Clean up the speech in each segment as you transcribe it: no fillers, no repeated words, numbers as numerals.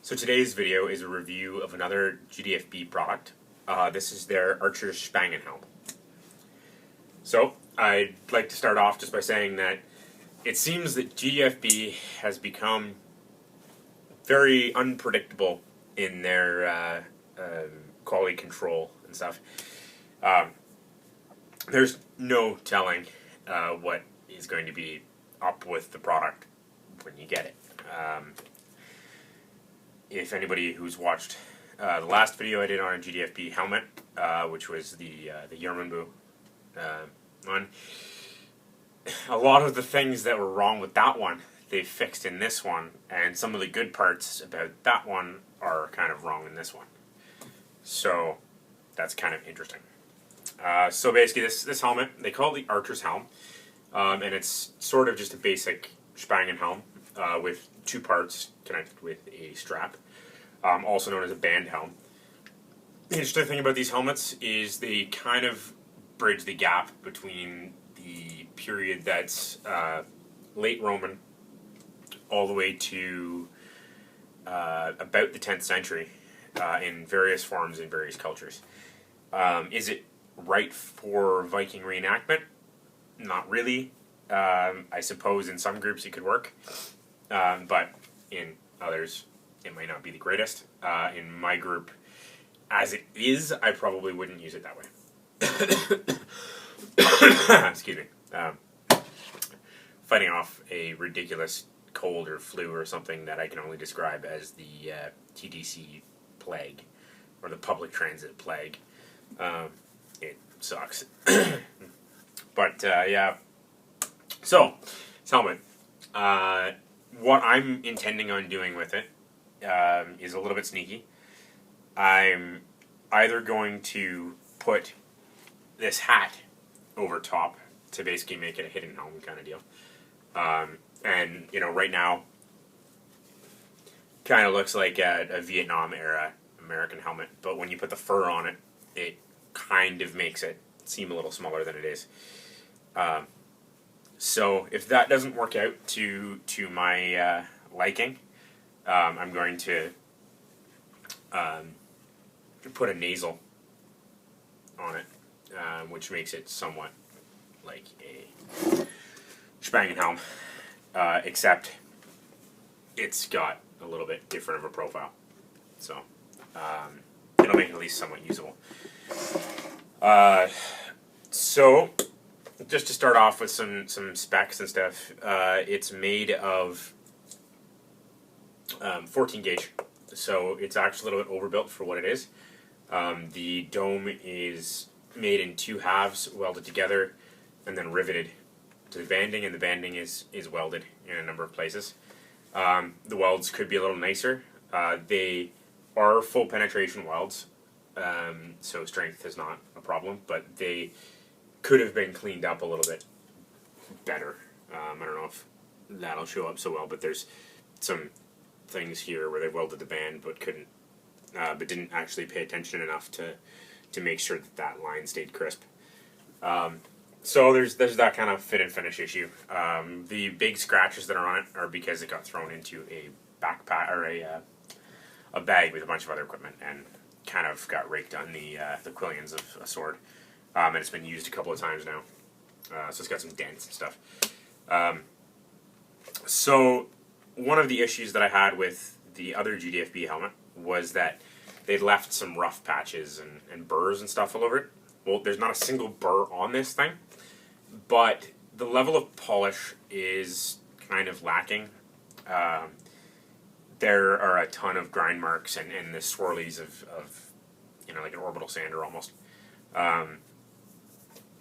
So today's video is a review of another GDFB product. This is their Archers Spangenhelm. So I'd like to start off just by saying that it seems that GDFB has become very unpredictable in their quality control and stuff. There's no telling what is going to be up with the product when you get it. If anybody who's watched the last video I did on a GDFB helmet, which was the Yermanbu one, a lot of the things that were wrong with that one they fixed in this one, and some of the good parts about that one are kind of wrong in this one. So that's kind of interesting. So basically this helmet, they call it the Archers Helm, and it's sort of just a basic Spangenhelm with two parts connected with a strap, also known as a band helm. The interesting thing about these helmets is they kind of bridge the gap between the period that's late Roman all the way to about the 10th century in various forms in various cultures. Is it right for Viking reenactment? Not really. I suppose in some groups it could work, but in others it might not be the greatest. In my group, as it is, I probably wouldn't use it that way. Excuse me. Fighting off a ridiculous cold or flu or something that I can only describe as the TDC plague, or the public transit plague. It sucks. But, yeah. So, this helmet. What I'm intending on doing with it is a little bit sneaky. I'm either going to put this hat over top to basically make it a hidden helm kind of deal. And, you know, right now, kind of looks like a Vietnam-era American helmet, but when you put the fur on it, it kind of makes it seem a little smaller than it is. So if that doesn't work out to my liking, I'm going to put a nasal on it, which makes it somewhat like a Spangenhelm, except it's got a little bit different of a profile. So it'll make it at least somewhat usable. So just to start off with some specs and stuff, it's made of 14 gauge, so it's actually a little bit overbuilt for what it is. The dome is made in two halves, welded together, and then riveted to the banding, and the banding is welded in a number of places. The welds could be a little nicer. They are full penetration welds, so strength is not a problem, but they could have been cleaned up a little bit better. I don't know if that'll show up so well, but there's some things here where they welded the band but didn't actually pay attention enough to make sure that line stayed crisp. So there's that kind of fit and finish issue. The big scratches that are on it are because it got thrown into a backpack or a bag with a bunch of other equipment and kind of got raked on the quillions of a sword. And it's been used a couple of times now, so it's got some dents and stuff. So one of the issues that I had with the other GDFB helmet was that they'd left some rough patches and burrs and stuff all over it. Well, there's not a single burr on this thing, but the level of polish is kind of lacking. There are a ton of grind marks and the swirlies of you know, like an orbital sander almost.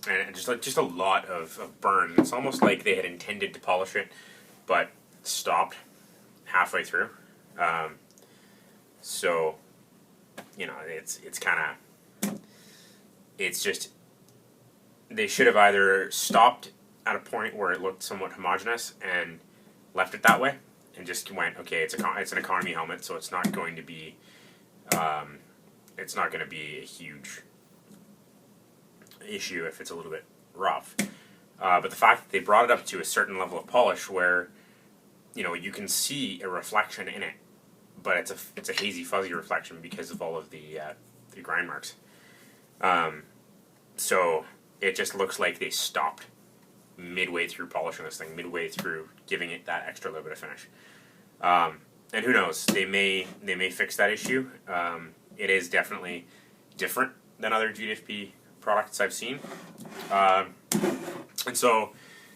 And just a lot of burn. It's almost like they had intended to polish it, but stopped halfway through. So, you know, it's kind of, it's just, they should have either stopped at a point where it looked somewhat homogeneous and left it that way, and just went, okay, it's an economy helmet, so it's not going to be a huge issue if it's a little bit rough. But the fact that they brought it up to a certain level of polish where, you know, you can see a reflection in it, but it's a hazy, fuzzy reflection because of all of the grind marks. So it just looks like they stopped midway through polishing this thing, midway through giving it that extra little bit of finish. And who knows? They may fix that issue. It is definitely different than other GDFB products I've seen. And so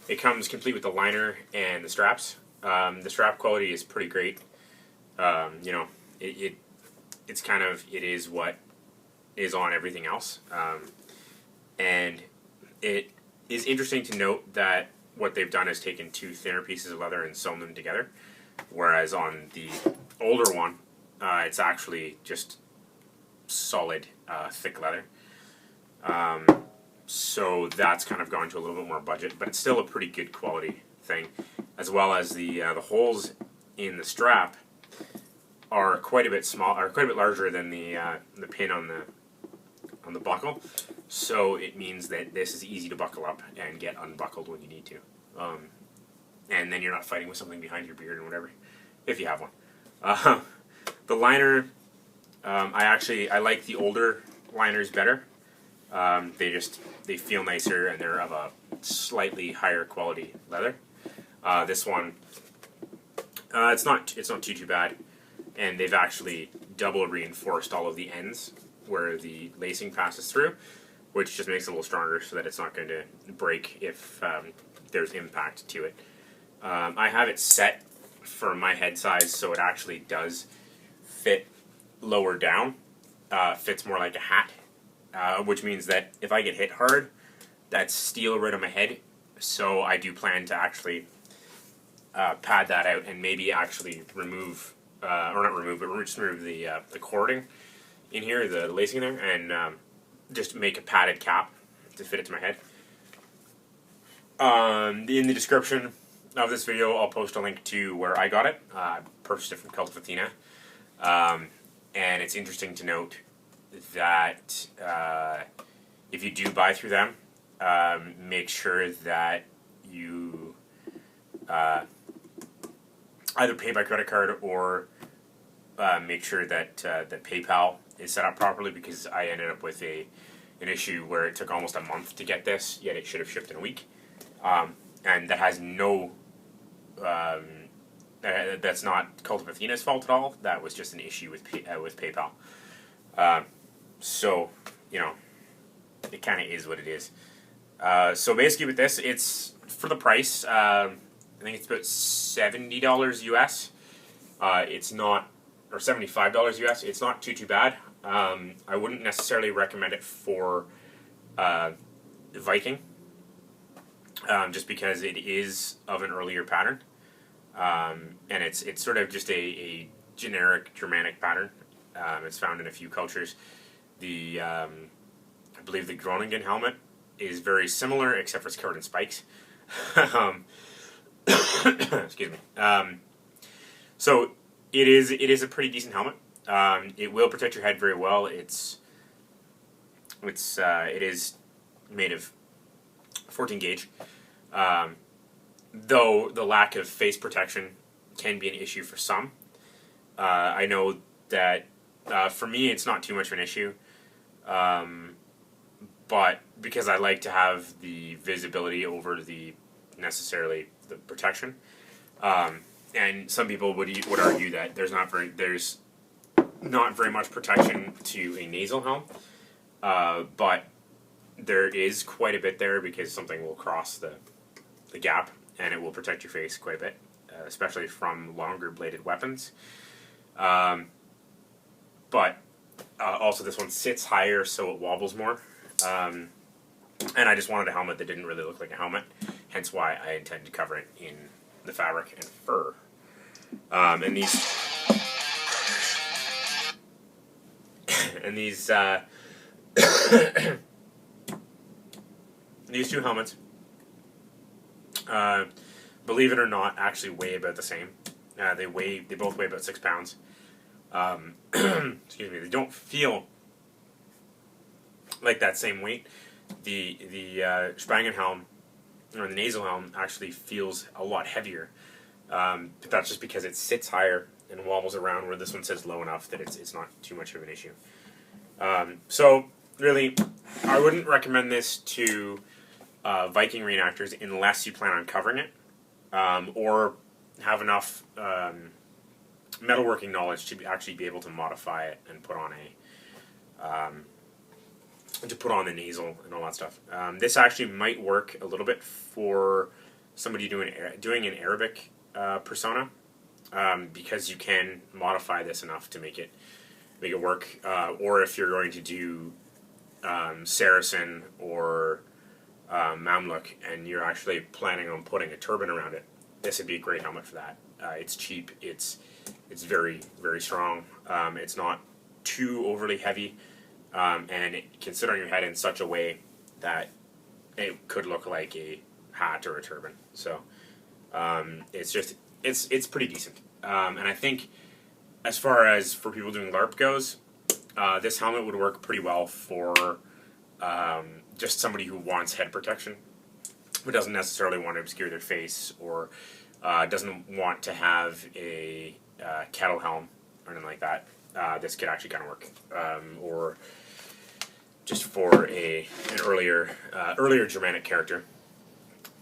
it comes complete with the liner and the straps. The strap quality is pretty great. You know, it's kind of, it is what is on everything else. And it is interesting to note that what they've done is taken two thinner pieces of leather and sewn them together, whereas on the older one, it's actually just solid, thick leather. So that's kind of gone to a little bit more budget, but it's still a pretty good quality thing, as well as the holes in the strap are quite a bit quite a bit larger than the pin on the buckle. So it means that this is easy to buckle up and get unbuckled when you need to, and then you're not fighting with something behind your beard and whatever, if you have one. The liner, I like the older liners better. They feel nicer and they're of a slightly higher quality leather. This one, it's not too bad, and they've actually double reinforced all of the ends where the lacing passes through, which just makes it a little stronger so that it's not going to break if there's impact to it. I have it set for my head size, so it actually does fit lower down. Fits more like a hat. Which means that if I get hit hard, that's steel right on my head. So I do plan to actually pad that out and maybe actually remove, or not remove, but just remove the cording in here, the lacing there, and just make a padded cap to fit it to my head. In the description of this video, I'll post a link to where I got it. I purchased it from Cult of Athena, and it's interesting to note that if you do buy through them, make sure that you either pay by credit card or make sure that that PayPal is set up properly, because I ended up with an issue where it took almost a month to get this, yet it should have shipped in a week, and that has no that's not Cult of Athena's fault at all. That was just an issue with PayPal. So, you know, it kind of is what it is. So basically with this, it's, for the price, I think it's about $70 US. It's not, or $75 US. It's not too bad. I wouldn't necessarily recommend it for Viking, just because it is of an earlier pattern. And it's sort of just a generic Germanic pattern. It's found in a few cultures. I believe the Groningen helmet is very similar, except for it's covered in spikes. Excuse me. So it is a pretty decent helmet. It will protect your head very well. It is made of 14 gauge. Though the lack of face protection can be an issue for some. I know that for me it's not too much of an issue. But because I like to have the visibility over the protection, and some people would argue that there's not very much protection to a nasal helm, but there is quite a bit there, because something will cross the gap and it will protect your face quite a bit, especially from longer bladed weapons. But also this one sits higher, so it wobbles more. And I just wanted a helmet that didn't really look like a helmet, hence why I intend to cover it in the fabric and fur. And these these two helmets, believe it or not, actually weigh about the same. They both weigh about 6 pounds. Excuse me. They don't feel like that same weight. The Spangenhelm, or the nasal helm, actually feels a lot heavier. But that's just because it sits higher and wobbles around, where this one says low enough that it's not too much of an issue. So really, I wouldn't recommend this to Viking reenactors unless you plan on covering it, or have enough metalworking knowledge to actually be able to modify it and put on the nasal and all that stuff. This actually might work a little bit for somebody doing an Arabic persona, because you can modify this enough to make it work. Or if you're going to do Saracen or Mamluk and you're actually planning on putting a turban around it, this would be a great helmet for that. It's cheap. It's very, very strong. It's not too overly heavy, and it can sit on your head in such a way that it could look like a hat or a turban. So it's pretty decent. And I think as far as for people doing LARP goes, this helmet would work pretty well for just somebody who wants head protection, who doesn't necessarily want to obscure their face, or doesn't want to have a kettle helm or anything like that. This could actually kind of work. Or just for an earlier Germanic character.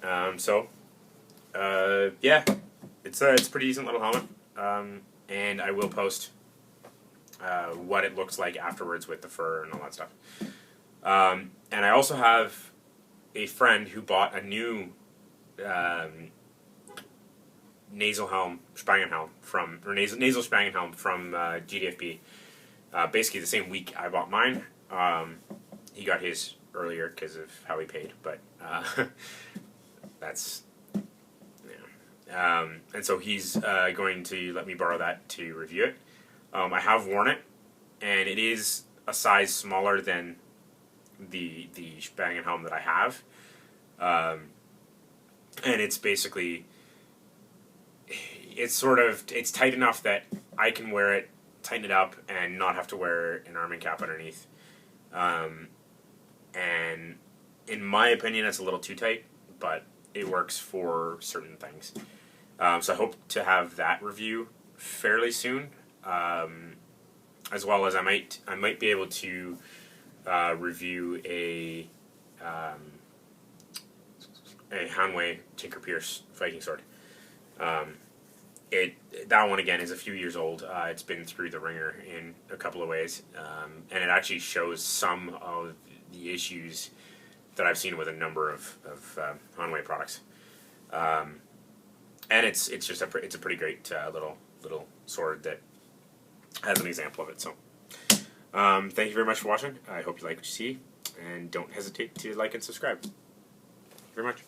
Yeah, it's a pretty decent little helmet. And I will post what it looks like afterwards with the fur and all that stuff. And I also have a friend who bought a new nasal helm, Spangenhelm nasal Spangenhelm from GDFB. Basically the same week I bought mine. He got his earlier because of how he paid, but that's, yeah. And so he's going to let me borrow that to review it. I have worn it, and it is a size smaller than the Spangenhelm that I have. And it's basically, it's tight enough that I can wear it, tighten it up, and not have to wear an arming cap underneath. And in my opinion, it's a little too tight, but it works for certain things. So I hope to have that review fairly soon, as well as I might be able to review a Hanway Tinker Pierce Viking sword. That one again is a few years old. It's been through the ringer in a couple of ways, and it actually shows some of the issues that I've seen with a number of Hanway products. And it's just a pretty great little sword that has an example of it. So thank you very much for watching. I hope you like what you see, and don't hesitate to like and subscribe. Thank you very much.